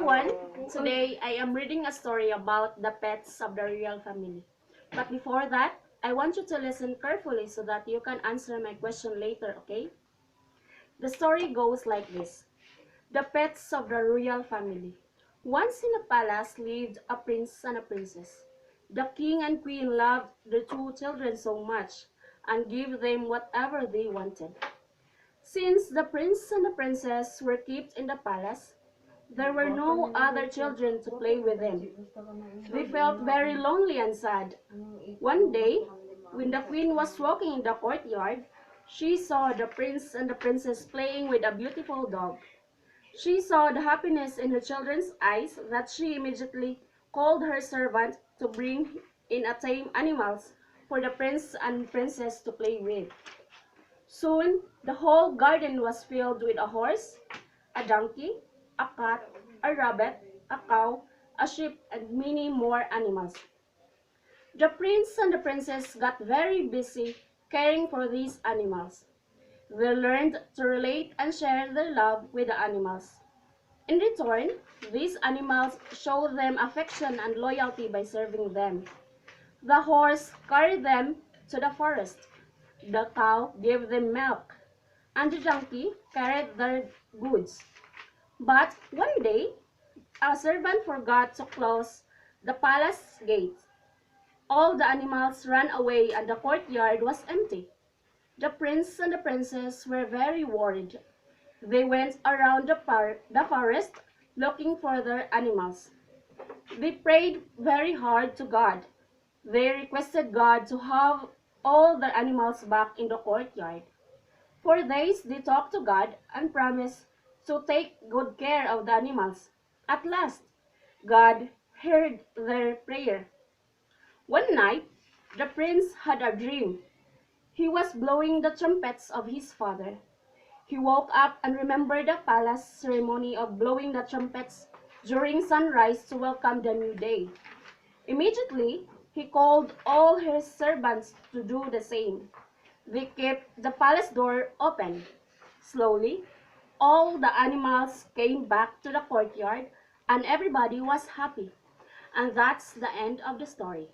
everyone. Today I am reading a story about the pets of the royal family. But before that, I want you to listen carefully so that you can answer my question later, okay? The story goes like this. The pets of the royal family. Once in a palace lived a prince and a princess. The king and queen loved the two children so much and gave them whatever they wanted. Since the prince and the princess were kept in the palace, there were no other children to play with them. They felt very lonely and sad. One day, when the queen was walking in the courtyard, she saw the prince and the princess playing with a beautiful dog. She saw the happiness in her children's eyes that she immediately called her servant to bring in a tame animals for the prince and princess to play with. Soon, the whole garden was filled with a horse, a donkey, a cat, a rabbit, a cow, a sheep, and many more animals. The prince and the princess got very busy caring for these animals. They learned to relate and share their love with the animals. In return, these animals showed them affection and loyalty by serving them. The horse carried them to the forest. The cow gave them milk, and the donkey carried their goods. But one day, a servant forgot to close the palace gate. All the animals ran away and the courtyard was empty. The prince and the princess were very worried. They went around the forest looking for their animals. They prayed very hard to God. They requested God to have all their animals back in the courtyard. For days they talked to God and promised to take good care of the animals. At last, God heard their prayer. One night, the prince had a dream. He was blowing the trumpets of his father. He woke up and remembered the palace ceremony of blowing the trumpets during sunrise to welcome the new day. Immediately, he called all his servants to do the same. They kept the palace door open. Slowly, all the animals came back to the courtyard and everybody was happy. And that's the end of the story.